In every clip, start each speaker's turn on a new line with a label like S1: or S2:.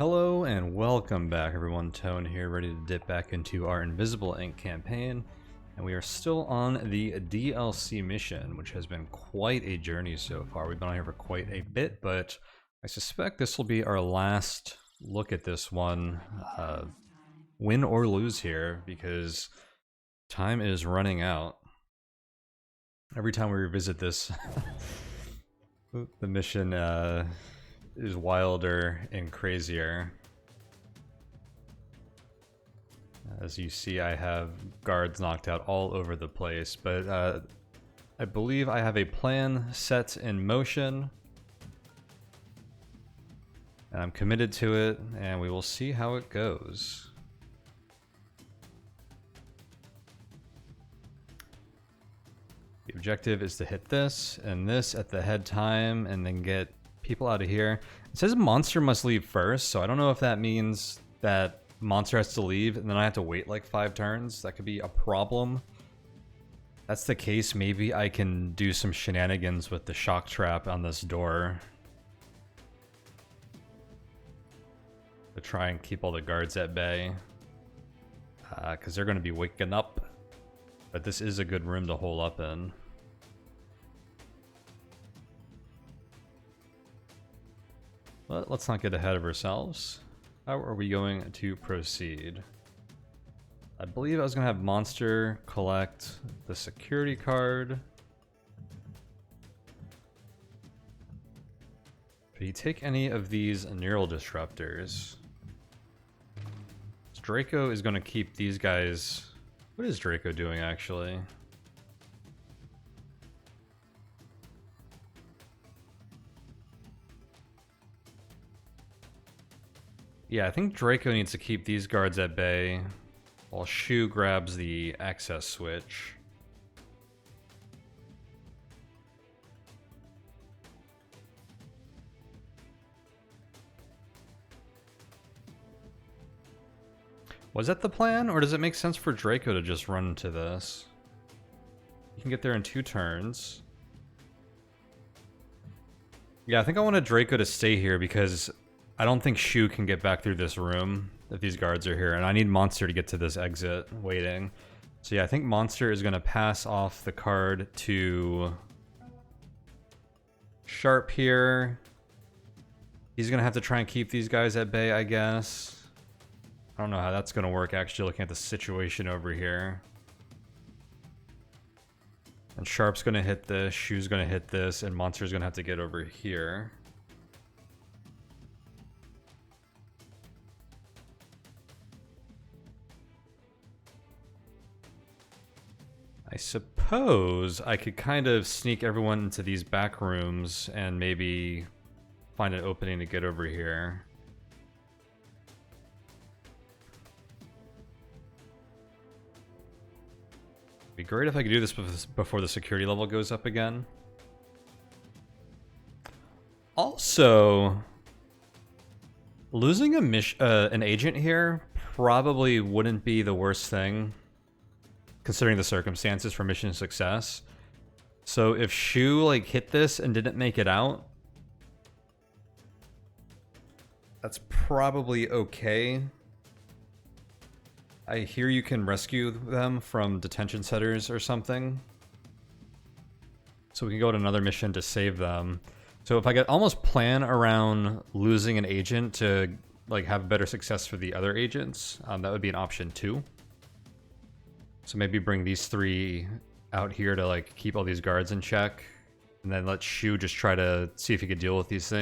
S1: Hello and welcome back everyone, Tone here, ready to dip back into our Invisible Ink campaign. And we are still on the DLC mission, which has been quite a journey so far. We've been on here for quite a bit, but I suspect this will be our last look at this one, win or lose here, because time is running out. Every time we revisit this, the mission is wilder and crazier. As you see, I have guards knocked out all over the place, but I believe I have a plan set in motion. And I'm committed to it, and we will see how it goes. The objective is to hit this and this at the head time, and then get people out of here. It says monster must leave first, so I don't know if that means that monster has to leave and then I have to wait like 5 turns. That could be a problem. If that's the case, maybe I can do some shenanigans with the shock trap on this door to try and keep all the guards at bay, because they're going to be waking up. But this is a good room to hole up in. But let's not get ahead of ourselves. How are we going to proceed? I believe I was going to have Monster collect the security card. Did he take any of these neural disruptors? Draco is going to keep these guys. What is Draco doing actually? Yeah, I think Draco needs to keep these guards at bay while Shu grabs the access switch. Was that the plan, or does it make sense for Draco to just run into this? You can get there in 2 turns. Yeah, I think I wanted Draco to stay here because I don't think Shu can get back through this room if these guards are here, and I need Monster to get to this exit waiting. So yeah, I think Monster is going to pass off the card to Sharp here. He's going to have to try and keep these guys at bay, I guess. I don't know how that's going to work, actually, looking at the situation over here. And Sharp's going to hit this, Shu's going to hit this, and Monster's going to have to get over here. I suppose I could kind of sneak everyone into these back rooms and maybe find an opening to get over here. It'd be great if I could do this before the security level goes up again. Also, losing an agent here probably wouldn't be the worst thing, considering the circumstances for mission success. So if Shu like hit this and didn't make it out, that's probably okay. I hear you can rescue them from detention centers or something, so we can go to another mission to save them. So if I could almost plan around losing an agent to like have better success for the other agents, that would be an option too. So maybe bring these 3 out here to like keep all these guards in check, and then let Shu just try to see if he could deal with these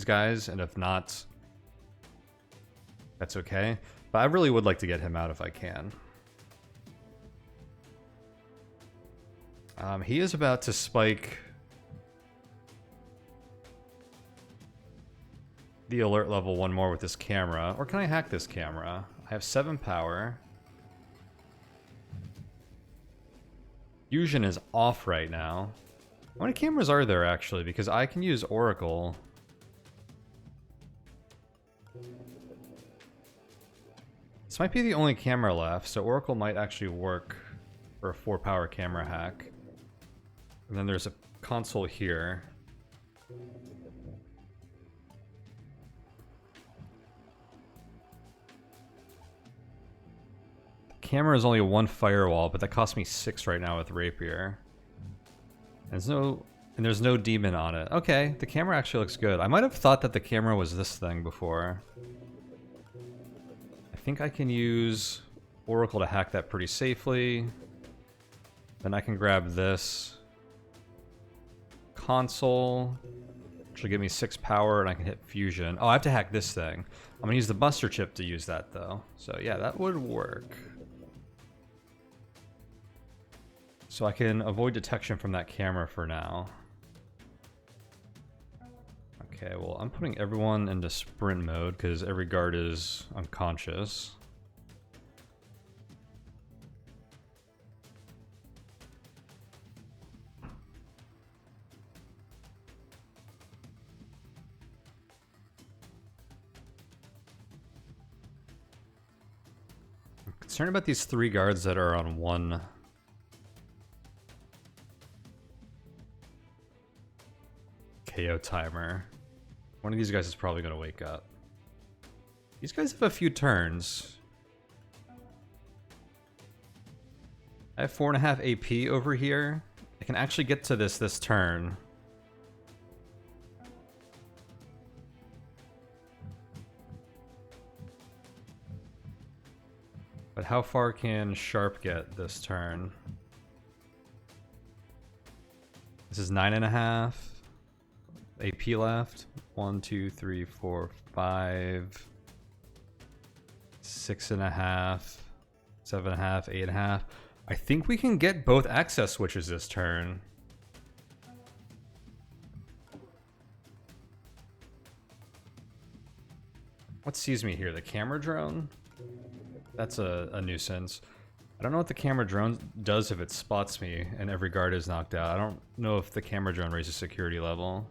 S1: guys, and if not, that's okay. But I really would like to get him out if I can. He is about to spike the alert level 1 more with this camera. Or can I hack this camera? I have 7 power. Fusion is off right now. How many cameras are there actually? Because I can use Oracle. This might be the only camera left, so Oracle might actually work for a 4 power camera hack. And then there's a console here. camera is only one firewall, but that costs me 6 right now with rapier. There's no demon on it. Okay, the camera actually looks good. I might have thought that the camera was this thing before. I think I can use Oracle to hack that pretty safely. Then I can grab this console, which will give me 6 power, and I can hit fusion. Oh, I have to hack this thing. I'm gonna use the buster chip to use that though. So yeah, that would work. So I can avoid detection from that camera for now. Okay, well, I'm putting everyone into sprint mode because every guard is unconscious. I'm concerned about these 3 guards that are on one KO timer. One of these guys is probably going to wake up. These guys have a few turns. I have 4.5 AP over here. I can actually get to this turn. But how far can Sharp get this turn? This is 9.5. AP left. 1, 2, 3, 4, 5, 6.5, 7.5, 8.5. I think we can get both access switches this turn. What sees me here? The camera drone? That's a nuisance. I don't know what the camera drone does if it spots me and every guard is knocked out. I don't know if the camera drone raises security level.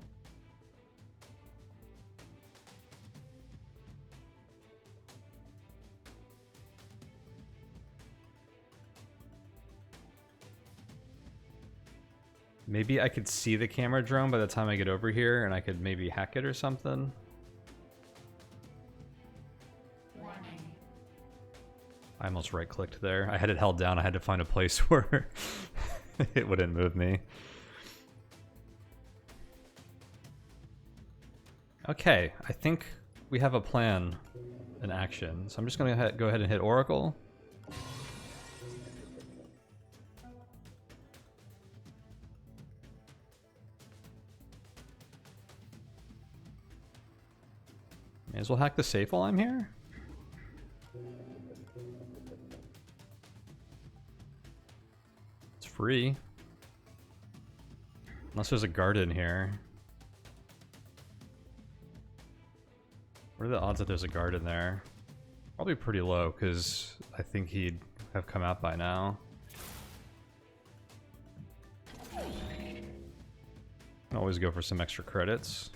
S1: Maybe I could see the camera drone by the time I get over here and I could maybe hack it or something.
S2: Warning.
S1: I almost right-clicked there. I had it held down. I had to find a place where it wouldn't move me. Okay, I think we have a plan in action. So I'm just going to go ahead and hit Oracle. May as well hack the safe while I'm here. It's free. Unless there's a guard in here. What are the odds that there's a guard in there? Probably pretty low, because I think he'd have come out by now. I can always go for some extra credits.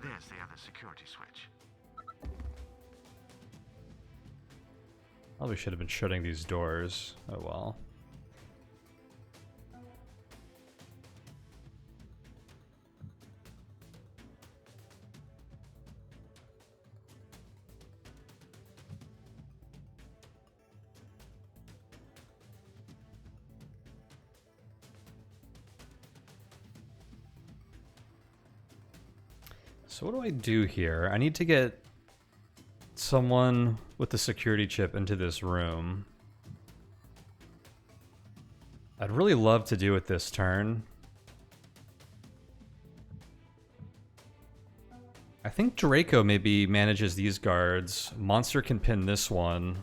S3: There's the other security switch.
S1: Probably should have been shutting these doors. Oh well. So what do I do here? I need to get someone with the security chip into this room. I'd really love to do it this turn. I think Draco maybe manages these guards. Monster can pin this one.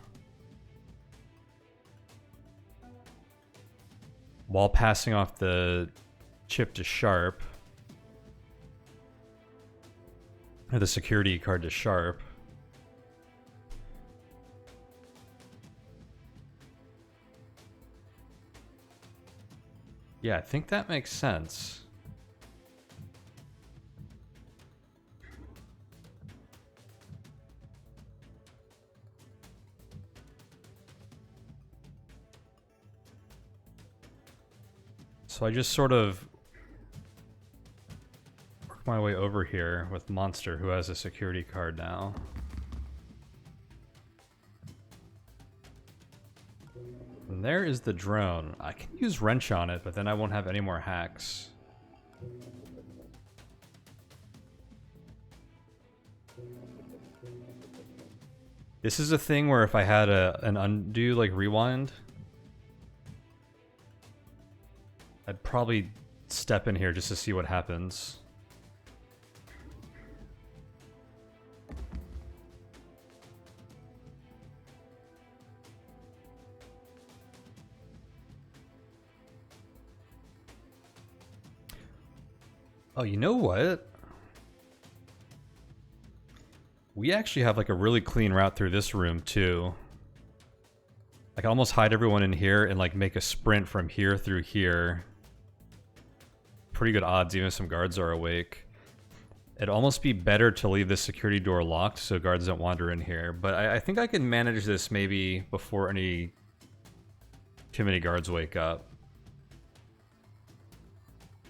S1: While passing off the chip to Sharp. Or the security card to Sharp. Yeah, I think that makes sense. So I just sort of work work my way over here with Monster, who has a security card now. And there is the drone. I can use wrench on it, but then I won't have any more hacks. This is a thing where if I had an undo, like rewind, I'd probably step in here just to see what happens. Oh, you know what? We actually have like a really clean route through this room too. I can almost hide everyone in here and like make a sprint from here through here. Pretty good odds, even if some guards are awake. It'd almost be better to leave this security door locked so guards don't wander in here. But I think I can manage this maybe before too many guards wake up.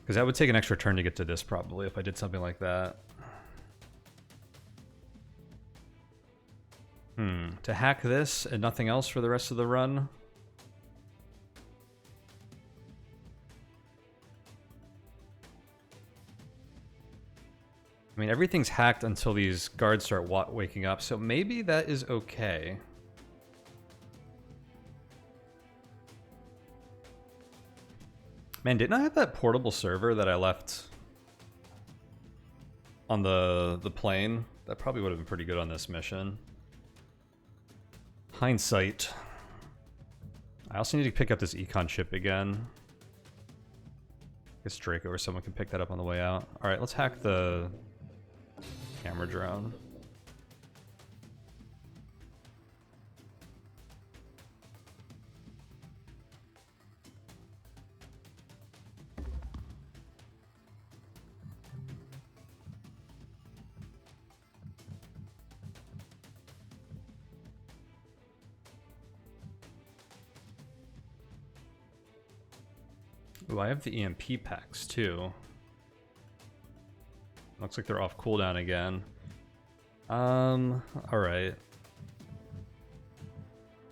S1: Because that would take an extra turn to get to this probably if I did something like that. To hack this and nothing else for the rest of the run? I mean, everything's hacked until these guards start waking up, so maybe that is okay. Man, didn't I have that portable server that I left on the plane? That probably would have been pretty good on this mission. Hindsight. I also need to pick up this econ chip again. I guess Draco or someone can pick that up on the way out. Alright, let's hack the camera drone. Ooh, I have the EMP packs too. Looks like they're off cooldown again. Alright.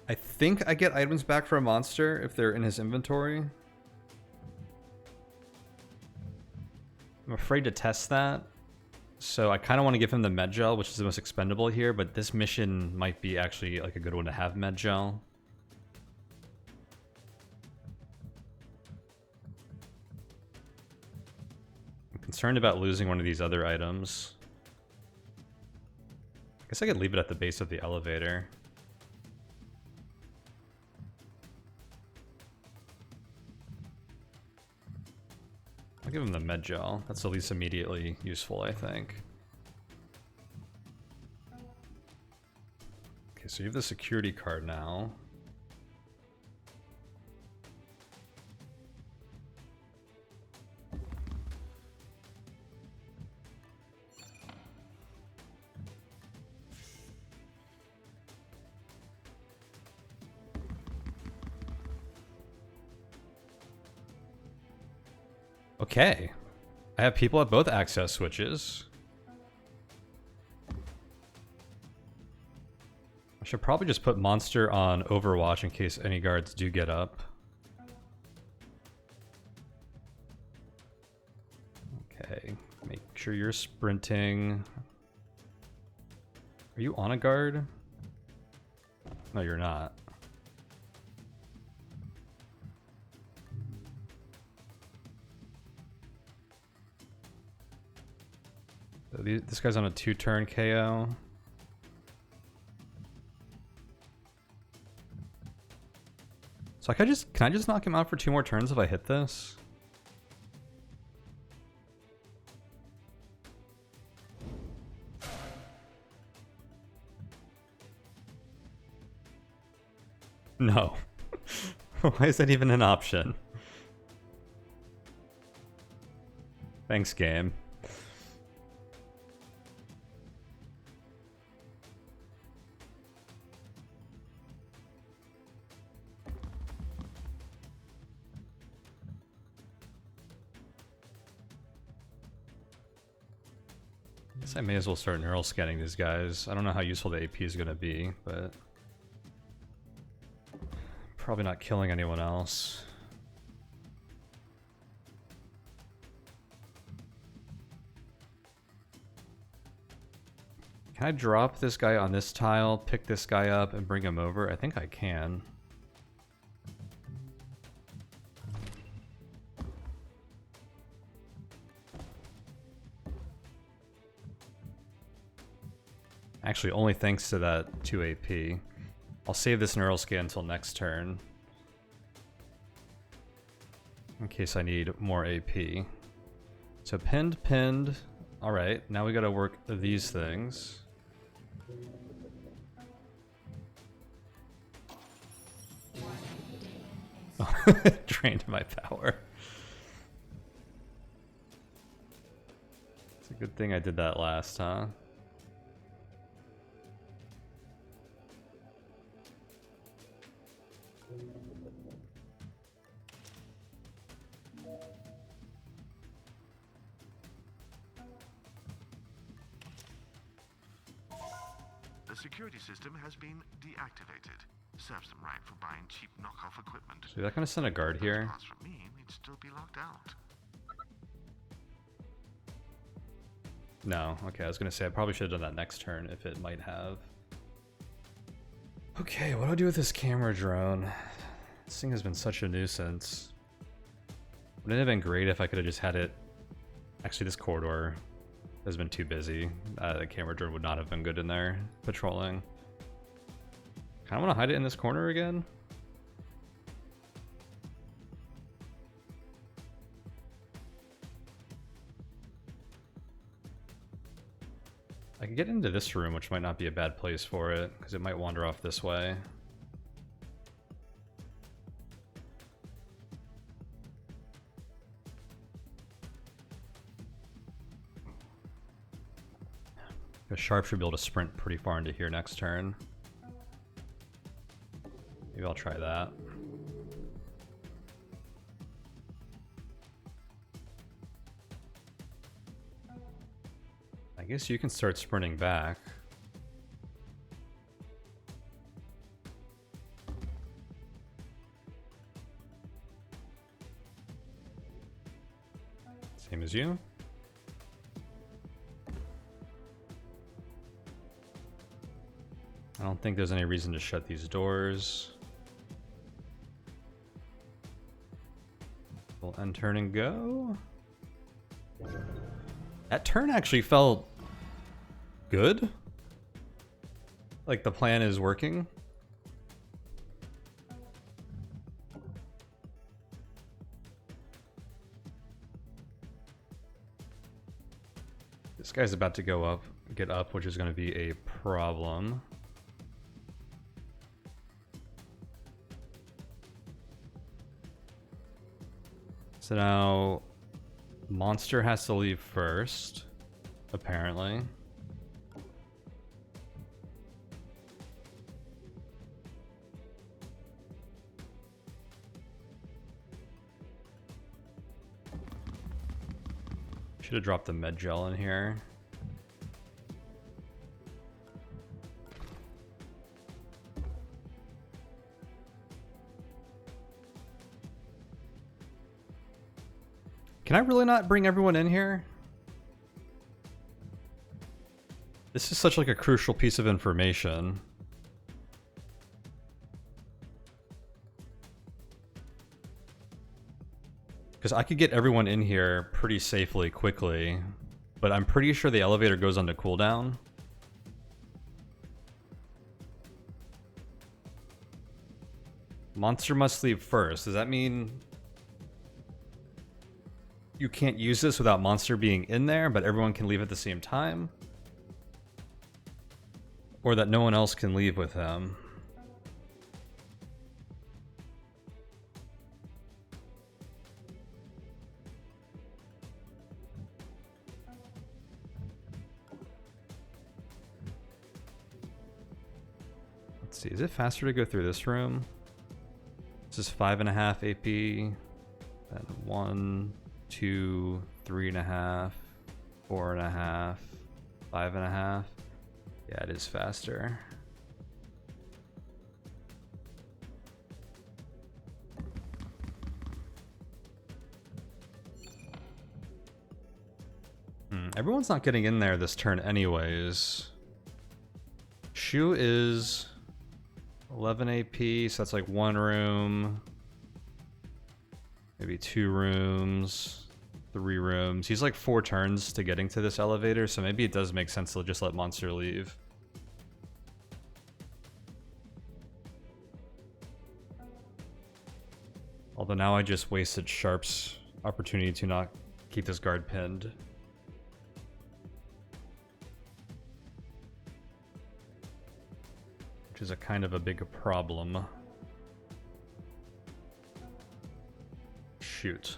S1: I think I get items back for a monster if they're in his inventory. I'm afraid to test that. So I kind of want to give him the med gel, which is the most expendable here, but this mission might be actually like a good one to have med gel. Concerned about losing one of these other items. I guess I could leave it at the base of the elevator. I'll give him the med gel. That's at least immediately useful, I think. Okay, so you have the security card now. Okay. I have people at both access switches. I should probably just put Monster on Overwatch in case any guards do get up. Okay. Make sure you're sprinting. Are you on a guard? No, you're not. This guy's on a 2-turn KO. So can I just knock him out for 2 more turns if I hit this? No. Why is that even an option? Thanks, game. Guess I may as well start neural scanning these guys. I don't know how useful the AP is going to be, but probably not killing anyone else. Can I drop this guy on this tile, pick this guy up, and bring him over? I think I can. Actually, only thanks to that 2 AP. I'll save this neural scan until next turn, in case I need more AP. So pinned, pinned. Alright, now we gotta work these things. Drained my power. It's a good thing I did that last, huh?
S3: The security system has been deactivated. Serves them right for buying cheap knockoff equipment.
S1: So that gonna send a guard here.
S3: Parts from me, we'd still be locked out.
S1: No, okay, I was gonna say I probably should have done that next turn if it might have. Okay, what do I do with this camera drone? This thing has been such a nuisance. Wouldn't it have been great if I could have just had it... Actually, this corridor has been too busy. The camera drone would not have been good in there, patrolling. Kinda wanna hide it in this corner again? I could get into this room, which might not be a bad place for it, because it might wander off this way. The Sharp should be able to sprint pretty far into here next turn. Maybe I'll try that. I guess you can start sprinting back. Same as you. I don't think there's any reason to shut these doors. We'll end turn and go. That turn actually felt good. Like the plan is working. This guy's about to go up, get up, which is going to be a problem. So now Monster has to leave first, apparently. Should have dropped the med gel in here. Can I really not bring everyone in here? This is such like a crucial piece of information. Because I could get everyone in here pretty safely, quickly, but I'm pretty sure the elevator goes onto cooldown. Monster must leave first. Does that mean you can't use this without Monster being in there, but everyone can leave at the same time? Or that no one else can leave with him? Let's see, is it faster to go through this room? This is 5.5 AP, then 1, 2, 3.5, 4.5. 5.5. Yeah, it is faster. Everyone's not getting in there this turn anyways. Shu is 11 AP, so that's like 1 room. Maybe 2 rooms. 3 rooms. He's like 4 turns to getting to this elevator, so maybe it does make sense to just let Monster leave. Although now I just wasted Sharp's opportunity to not keep this guard pinned. Which is a kind of a big problem. Shoot.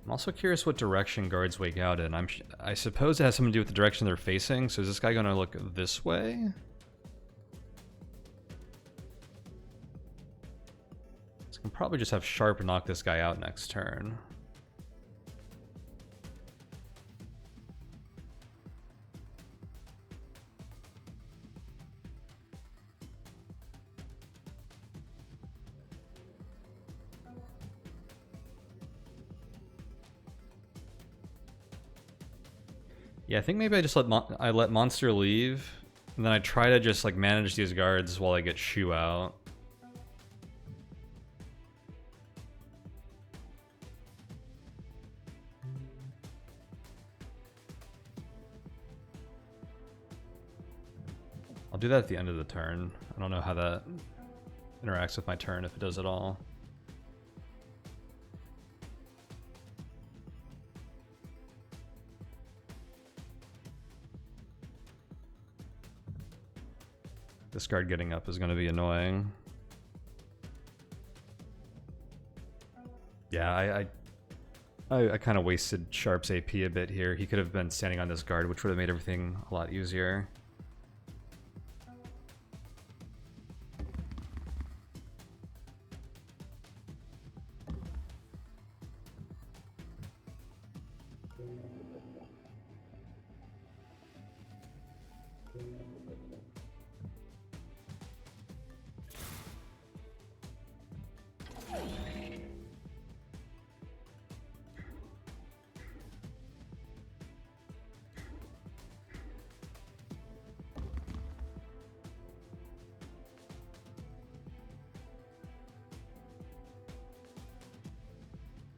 S1: I'm also curious what direction guards wake out in. I suppose it has something to do with the direction they're facing. So is this guy going to look this way? So I can probably just have Sharp knock this guy out next turn. Yeah, I think maybe I just let Monster leave, and then I try to just like manage these guards while I get Shu out. I'll do that at the end of the turn. I don't know how that interacts with my turn, if it does at all. This guard getting up is going to be annoying. Yeah, I kind of wasted Sharp's AP a bit here. He could have been standing on this guard, which would have made everything a lot easier.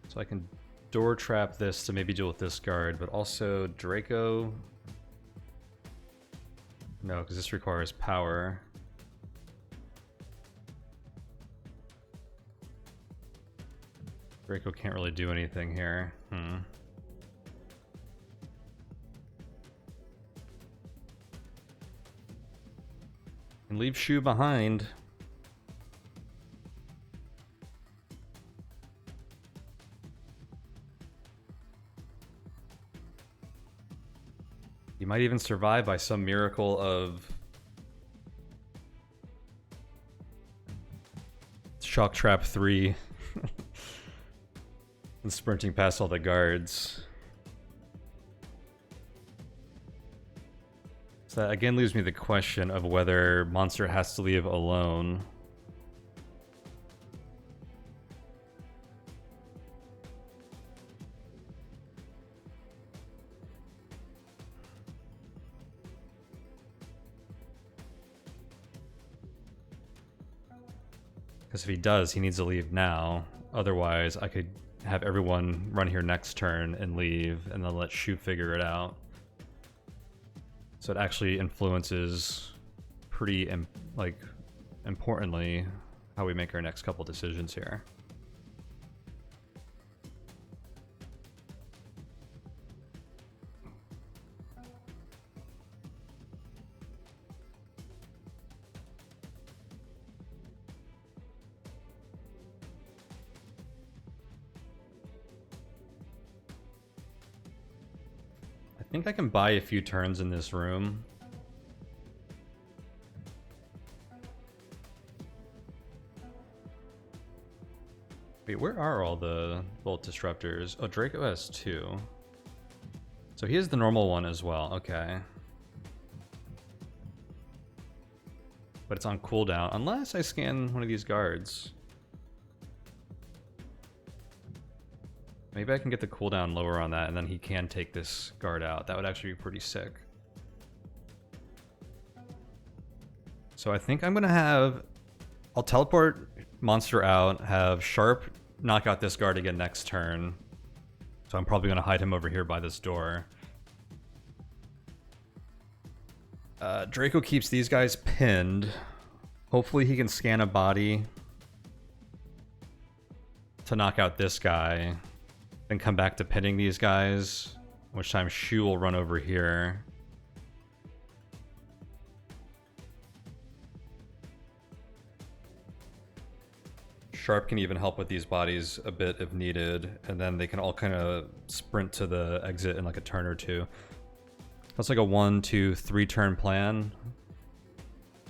S1: So I can door trap this to maybe deal with this guard, but also Draco. No, because this requires power. Draco can't really do anything here. And leave Shu behind. He might even survive by some miracle of Shock Trap 3 and sprinting past all the guards. So that again leaves me the question of whether Monster has to leave alone. Because if he does, he needs to leave now. Otherwise, I could have everyone run here next turn and leave, and then let Shu figure it out. So it actually influences pretty, importantly, how we make our next couple decisions here. I think I can buy a few turns in this room. Wait, where are all the bolt disruptors? Oh, Draco has 2. So he has the normal one as well. Okay. But it's on cooldown, unless I scan one of these guards. Maybe I can get the cooldown lower on that, and then he can take this guard out. That would actually be pretty sick. So I think I'm gonna have... I'll teleport monster out, have Sharp knock out this guard again next turn. So I'm probably gonna hide him over here by this door. Draco keeps these guys pinned. Hopefully he can scan a body to knock out this guy. Then come back to pinning these guys. Which time Shu will run over here. Sharp can even help with these bodies a bit if needed. And then they can all kind of sprint to the exit in like a turn or two. That's like a 1, 2, 3 turn plan.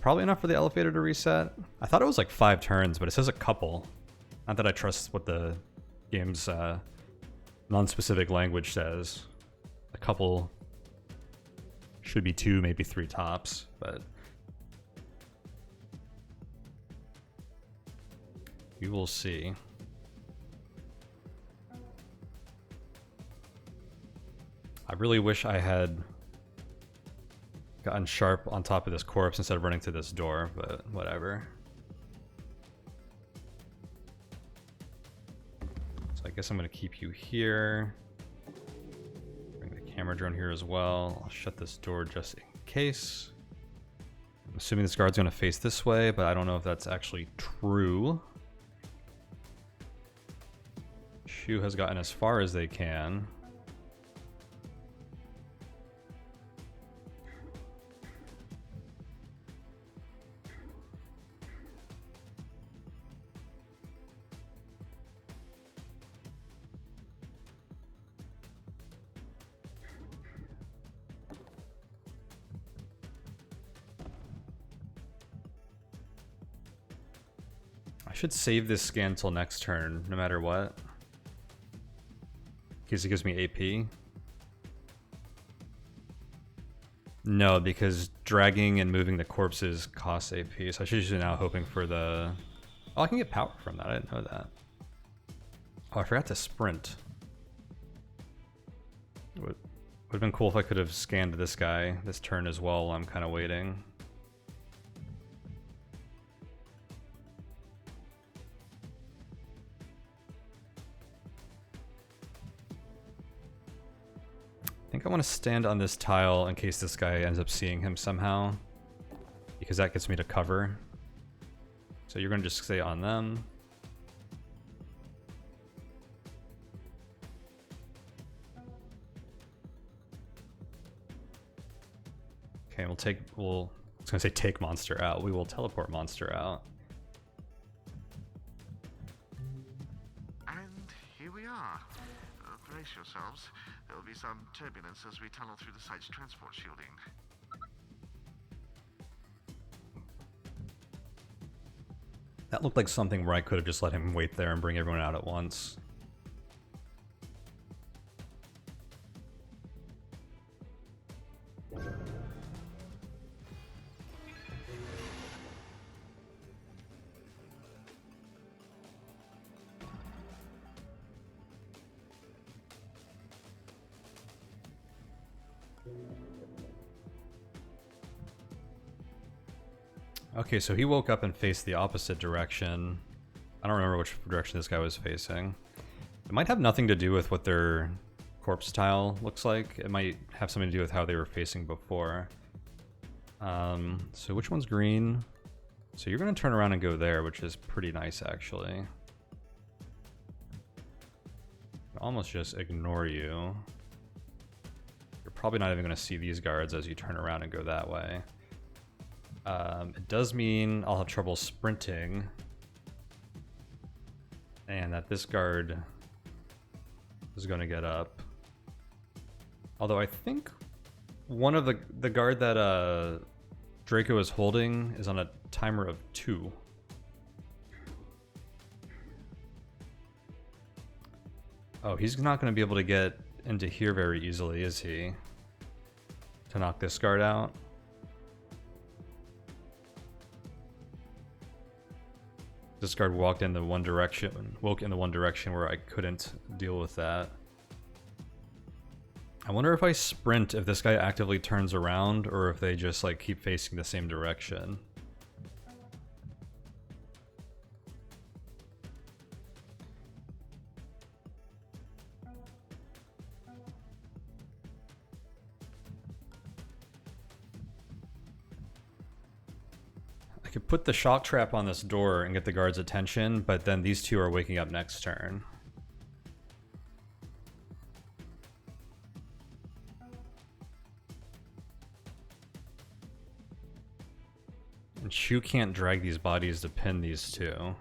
S1: Probably enough for the elevator to reset. I thought it was like 5 turns, but it says a couple. Not that I trust what the game's non-specific language says. A couple should be 2, maybe 3 tops, but we will see. I really wish I had gotten Sharp on top of this corpse instead of running to this door, but whatever. So I guess I'm going to keep you here. Bring the camera drone here as well. I'll shut this door just in case. I'm assuming this guard's going to face this way, but I don't know if that's actually true. Shu has gotten as far as they can. I should save this scan till next turn, no matter what. In case it gives me AP. No, because dragging and moving the corpses costs AP, so I should just be now hoping for the... Oh, I can get power from that, I didn't know that. Oh, I forgot to sprint. Would have been cool if I could have scanned this guy this turn as well while I'm kind of waiting. I think I want to stand on this tile in case this guy ends up seeing him somehow, because that gets me to cover. So you're going to just stay on them. Okay, I was going to say take monster out. We will teleport monster out.
S3: And here we are. Brace yourselves. There will be some turbulence as we tunnel through the site's transport shielding.
S1: That looked like something where I could have just let him wait there and bring everyone out at once. Okay, so he woke up and faced the opposite direction. I don't remember which direction this guy was facing. It might have nothing to do with what their corpse tile looks like. It might have something to do with how they were facing before. So which one's green? So you're going to turn around and go there, which is pretty nice, actually. I'll almost just ignore you. You're probably not even going to see these guards as you turn around and go that way. It does mean I'll have trouble sprinting, and that this guard is going to get up. Although I think one of the guard that Draco is holding is on a timer of 2. Oh, he's not going to be able to get into here very easily, is he? To knock this guard out. This guard woke in the one direction where I couldn't deal with that. I wonder if I sprint, if this guy actively turns around, or if they just like keep facing the same direction. I could put the shock trap on this door and get the guard's attention, but then these two are waking up next turn. And Shu can't drag these bodies to pin these two.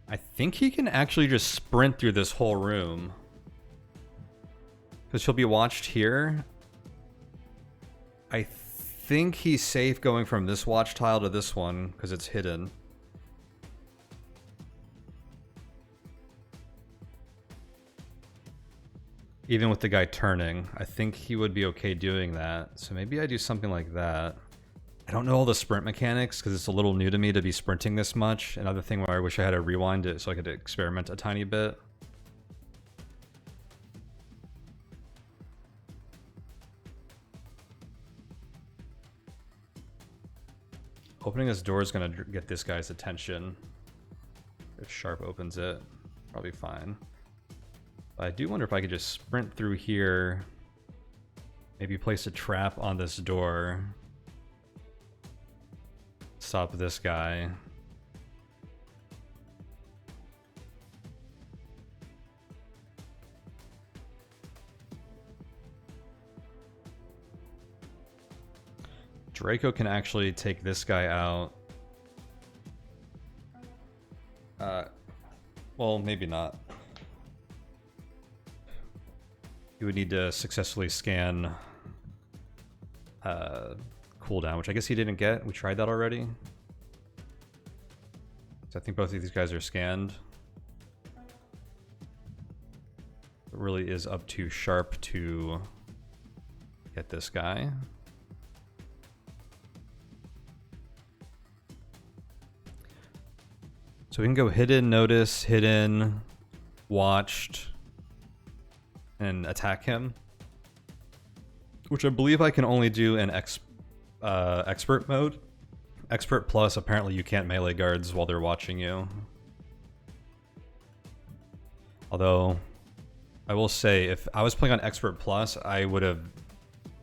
S1: I think he can actually just sprint through this whole room. Because he'll be watched here. I think he's safe going from this watch tile to this one, because it's hidden. Even with the guy turning, I think he would be okay doing that. So maybe I do something like that. I don't know all the sprint mechanics because it's a little new to me to be sprinting this much. Another thing where I wish I had to rewind it so I could experiment a tiny bit. Opening this door is going to get this guy's attention. If Sharp opens it, probably fine. But I do wonder if I could just sprint through here. Maybe place a trap on this door. Stop this guy. Draco can actually take this guy out. Well, maybe not. You would need to successfully scan cooldown, which I guess he didn't get. We tried that already. So I think both of these guys are scanned. It really is up to Sharp to get this guy. So we can go hidden, notice, hidden, watched, and attack him. Which I believe I can only do in expert mode. Expert plus, apparently you can't melee guards while they're watching you. Although, I will say, if I was playing on expert plus, I would have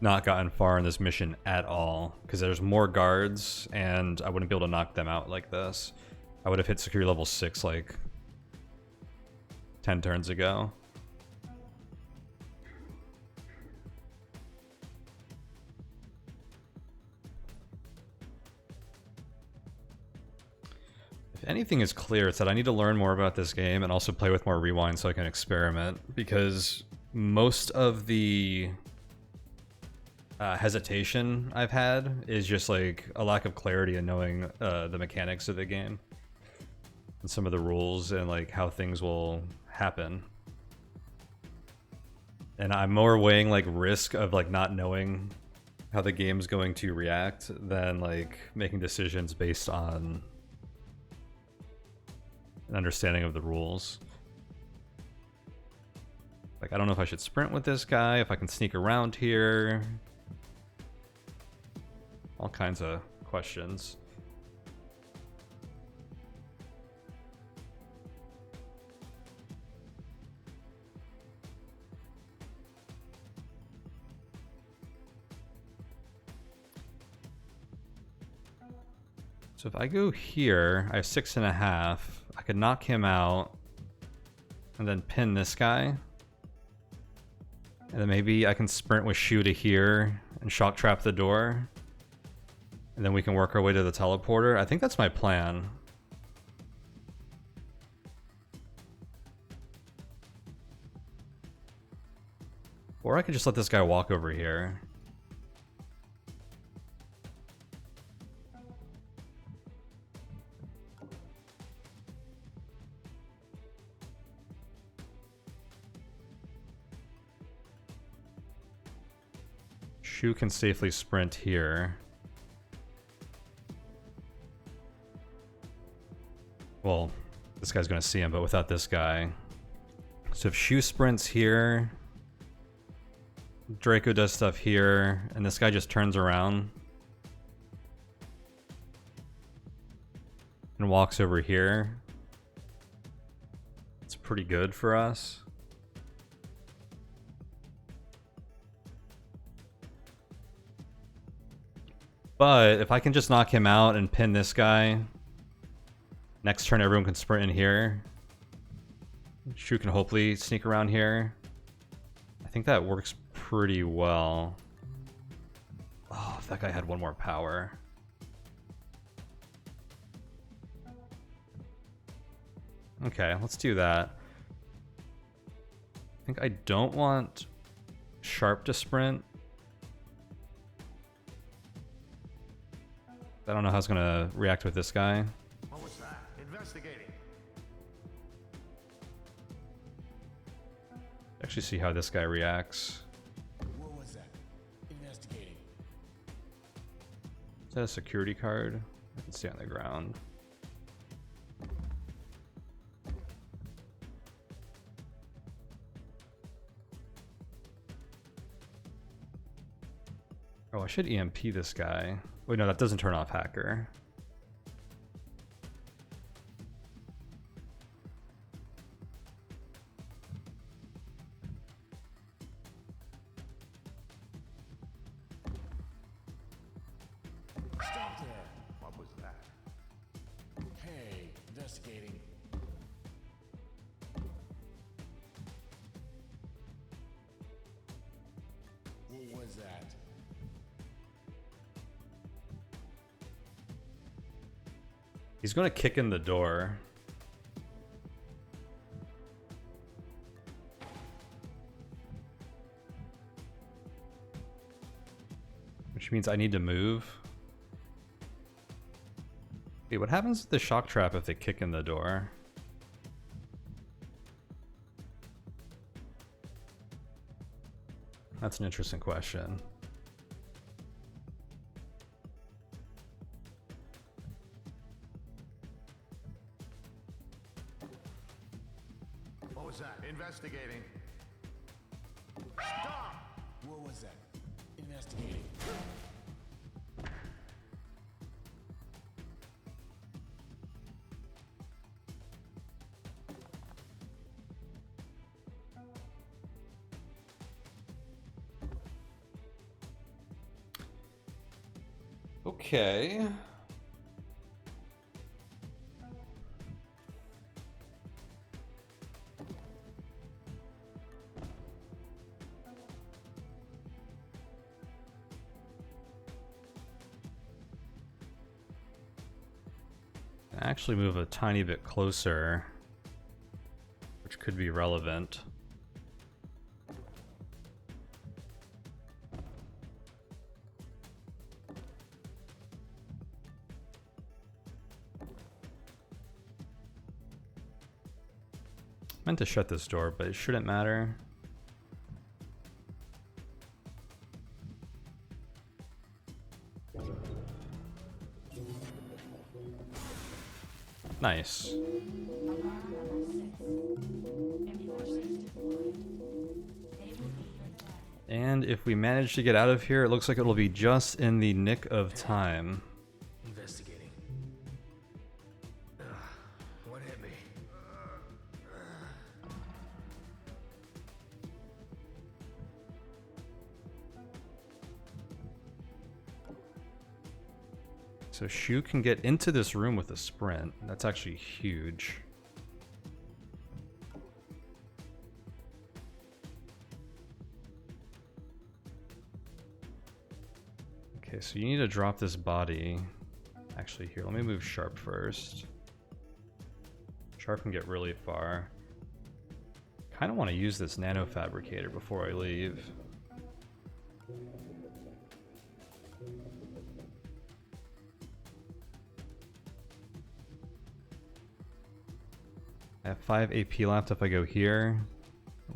S1: not gotten far in this mission at all. Because there's more guards, and I wouldn't be able to knock them out like this. I would have hit security level 6 like 10 turns ago. If anything is clear, it's that I need to learn more about this game and also play with more rewind so I can experiment, because most of the hesitation I've had is just like a lack of clarity in knowing the mechanics of the game and some of the rules and like how things will happen. And I'm more weighing like risk of like not knowing how the game's going to react than like making decisions based on an understanding of the rules. Like, I don't know if I should sprint with this guy, if I can sneak around here. All kinds of questions. So if I go here, I have 6.5. I could knock him out and then pin this guy. And then maybe I can sprint with Shu to here and shock trap the door. And then we can work our way to the teleporter. I think that's my plan. Or I could just let this guy walk over here. Shu can safely sprint here. Well, this guy's gonna see him, but without this guy. So if Shu sprints here, Draco does stuff here, and this guy just turns around and walks over here, it's pretty good for us. But if I can just knock him out and pin this guy, next turn everyone can sprint in here. Shu can hopefully sneak around here. I think that works pretty well. Oh, if that guy had one more power. Okay, let's do that. I think I don't want Sharp to sprint. I don't know how it's gonna react with this guy.
S3: What was that? Investigating.
S1: Actually see how this guy reacts.
S4: What was that? Investigating.
S1: Is that a security card? I can see on the ground. Oh, I should EMP this guy. Wait, no, that doesn't turn off hacker.
S4: Stop there.
S3: What was that?
S4: Hey, investigating. What was that?
S1: He's gonna kick in the door. Which means I need to move. Wait, what happens with the shock trap if they kick in the door? That's an interesting question.
S3: What was that? Investigating. Stop!
S4: What was that? Investigating.
S1: Okay. Actually move a tiny bit closer, which could be relevant. Meant to shut this door, but it shouldn't matter. Nice. And if we manage to get out of here, it looks like it'll be just in the nick of time.
S4: Investigating. What hit me?
S1: So Shu can get into this room with a sprint. That's actually huge. Okay, so you need to drop this body. Actually, here, let me move Sharp first. Sharp can get really far. Kind of want to use this nano fabricator before I leave. I have 5 AP left if I go here.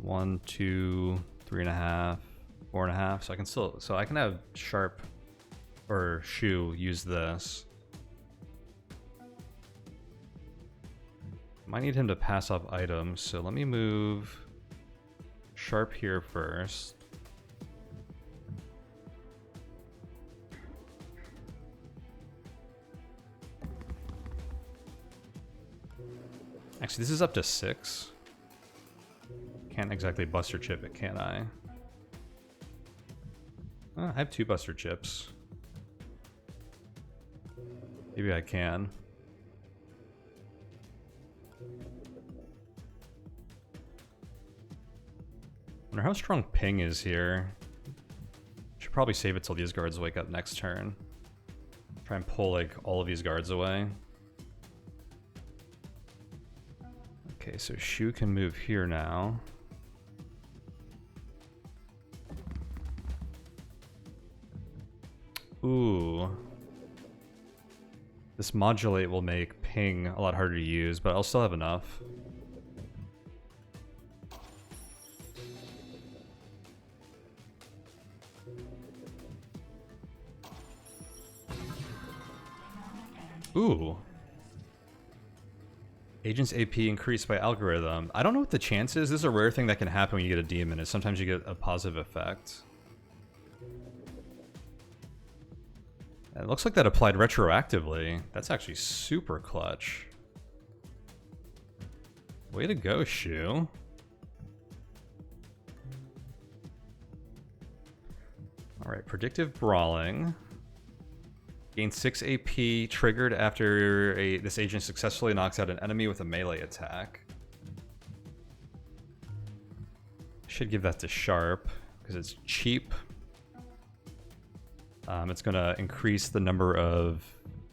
S1: 1, 2, 3.5. 4.5. So I can still, so I can have sharp or shoe use this. Might need him to pass off items, so let me move sharp here first. Actually, this is up to 6. Can't exactly buster chip it, can I? Oh, I have 2 buster chips. Maybe I can. Wonder how strong ping is here. Should probably save it till these guards wake up next turn. Try and pull like all of these guards away. Okay, so Shu can move here now. Ooh. This modulate will make ping a lot harder to use, but I'll still have enough. Ooh. Agent's AP increased by algorithm. I don't know what the chance is. This is a rare thing that can happen when you get a demon, is sometimes you get a positive effect. It looks like that applied retroactively. That's actually super clutch. Way to go, Shu. Alright, predictive brawling. Gain 6 AP triggered after this agent successfully knocks out an enemy with a melee attack. Should give that to Sharp because it's cheap. It's going to increase the number of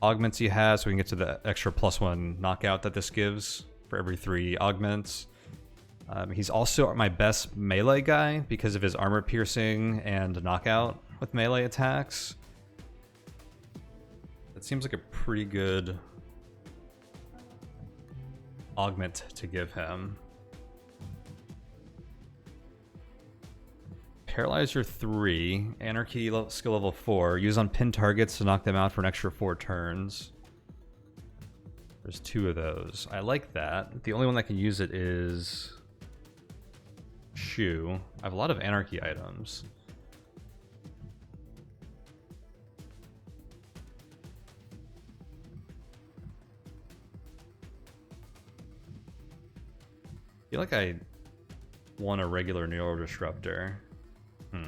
S1: augments he has so we can get to the extra +1 knockout that this gives for every 3 augments. He's also my best melee guy because of his armor piercing and knockout with melee attacks. That seems like a pretty good augment to give him. Paralyzer 3, Anarchy skill level 4, use on pinned targets to knock them out for an extra 4 turns. There's 2 of those. I like that. The only one that can use it is Shu. I have a lot of Anarchy items. I feel like I want a regular Neural Disruptor. I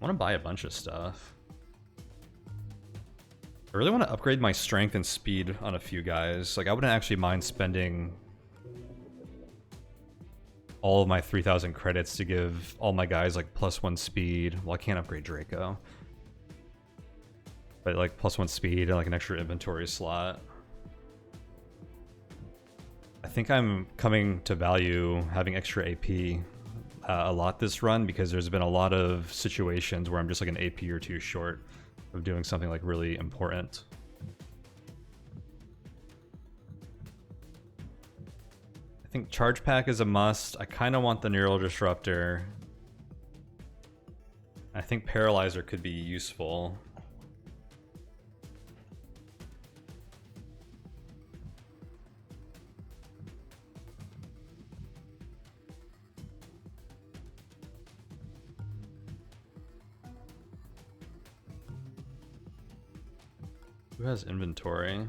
S1: want to buy a bunch of stuff. I really want to upgrade my strength and speed on a few guys. Like, I wouldn't actually mind spending all of my 3,000 credits to give all my guys like +1 speed. Well, I can't upgrade Draco. But like +1 speed and like an extra inventory slot. I think I'm coming to value having extra AP a lot this run because there's been a lot of situations where I'm just like an AP or 2 short of doing something like really important. I think Charge Pack is a must. I kind of want the Neural Disruptor. I think Paralyzer could be useful. Who has inventory?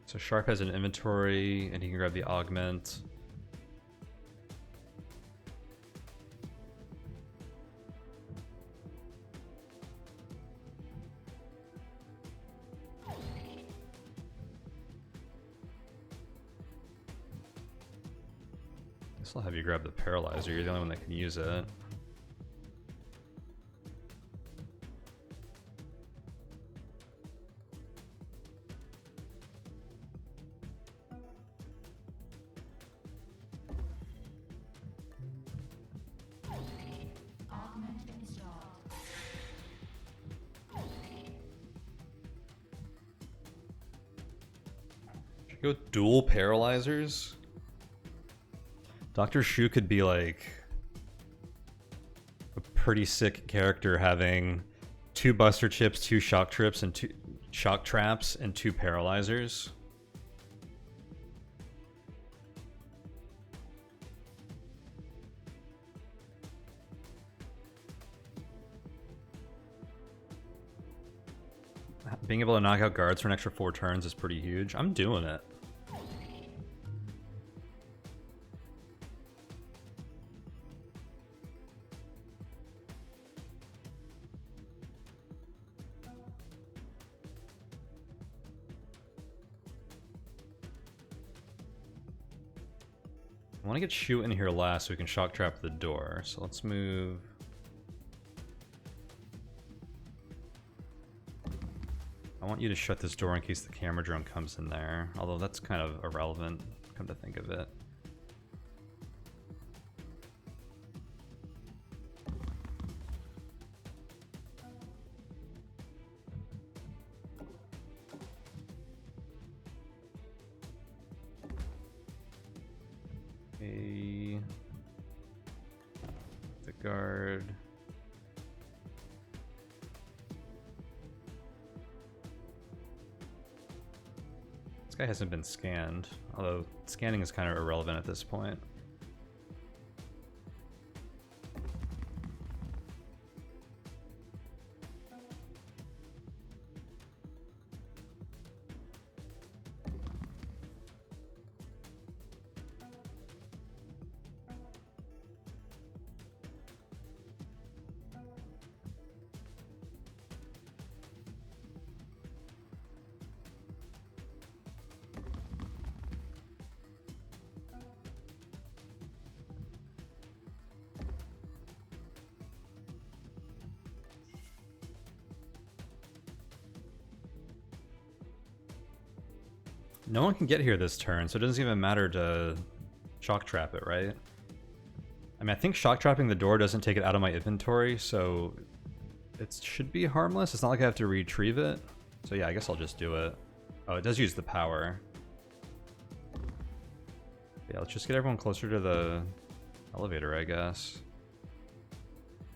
S1: So Sharp has an inventory and he can grab the augment. I'll have you grab the Paralyzer, you're the only one that can use it.
S2: Augment installed.
S1: Go with dual paralyzers? Dr. Shu could be like a pretty sick character having 2 buster chips, 2 shock trips, and 2 shock traps, and 2 paralyzers. Being able to knock out guards for an extra 4 turns is pretty huge. I'm doing it. I want to get Shu in here last so we can shock trap the door. So let's move. I want you to shut this door in case the camera drone comes in there. Although that's kind of irrelevant, come to think of it. Okay. The guard. This guy hasn't been scanned, although scanning is kind of irrelevant at this point. No one can get here this turn, so it doesn't even matter to shock trap it, right? I mean, I think shock trapping the door doesn't take it out of my inventory, so it should be harmless. It's not like I have to retrieve it. So yeah, I guess I'll just do it. Oh, it does use the power. Yeah, let's just get everyone closer to the elevator, I guess.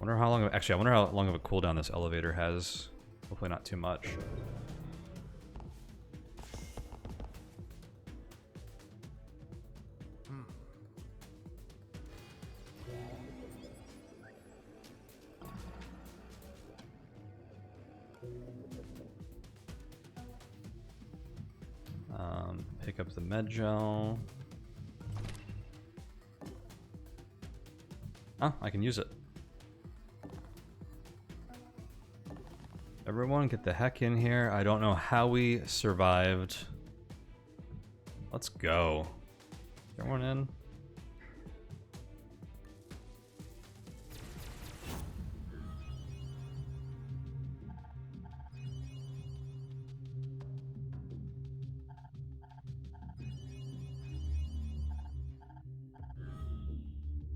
S1: Wonder how long of, actually, I wonder how long of a cooldown this elevator has. Hopefully not too much. Pick up the med gel. Oh, I can use it. Everyone get the heck in here. I don't know how we survived. Let's go. Everyone in?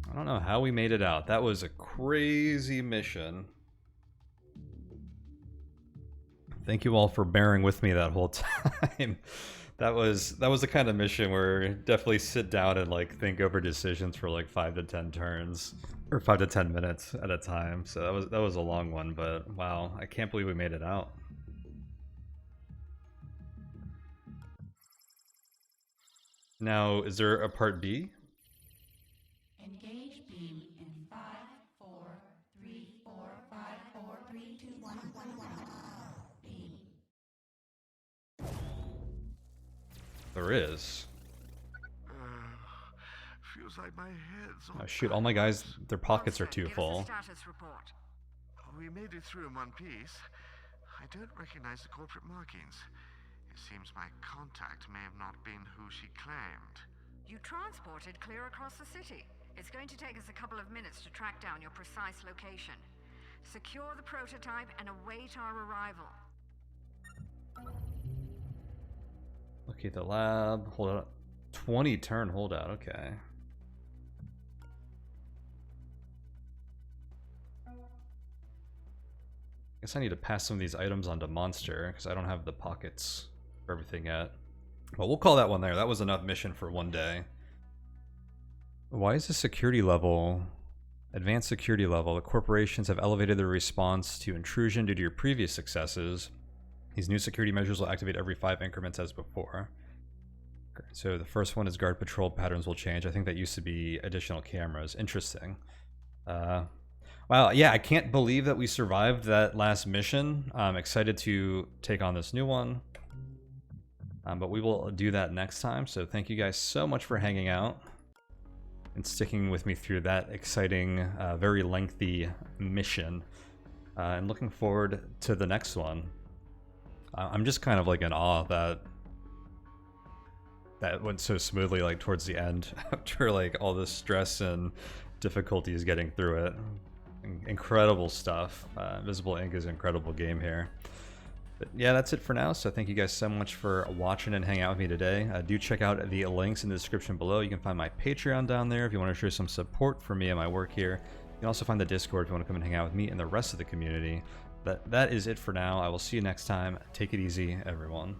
S1: I don't know how we made it out. That was a crazy mission. Thank you all for bearing with me that whole time. That was the kind of mission where definitely sit down and like think over decisions for like 5 to 10 turns or 5 to 10 minutes at a time. So that was a long one, but wow, I can't believe we made it out. Now, is there a part B?
S2: Engage beam in 5, 4, 3, 4, 5, 4, 3, 2, 1, 1, 1. Beam.
S1: There is.
S3: Feels like my head's on
S1: Oh shoot, all my guys, their pockets are too full.
S5: Status report.
S3: We made it through in one piece. I don't recognize the corporate markings. It seems my contact may have not been who she claimed.
S5: You transported clear across the city. It's going to take us a couple of minutes to track down your precise location. Secure the prototype and await our arrival.
S1: Locate the lab. Hold on. 20 turn holdout. Okay. Guess I need to pass some of these items onto Monster because I don't have the pockets for everything yet. Well, we'll call that one there. That was enough mission for one day. Why is the security level... Advanced security level. The corporations have elevated their response to intrusion due to your previous successes. These new security measures will activate every 5 increments as before. Okay, so the first one is guard patrol patterns will change. I think that used to be additional cameras. Interesting. Wow, yeah, I can't believe that we survived that last mission. I'm excited to take on this new one. But we will do that next time. So thank you guys so much for hanging out and sticking with me through that exciting, very lengthy mission. And looking forward to the next one. I'm just kind of like in awe that that went so smoothly, like towards the end, after like all the stress and difficulties getting through it. Incredible stuff. Invisible Ink is an incredible game here. But yeah, that's it for now. So thank you guys so much for watching and hanging out with me today. Do check out the links in the description below. You can find my Patreon down there if you want to show some support for me and my work here. You can also find the Discord if you want to come and hang out with me and the rest of the community. But that is it for now. I will see you next time. Take it easy, everyone.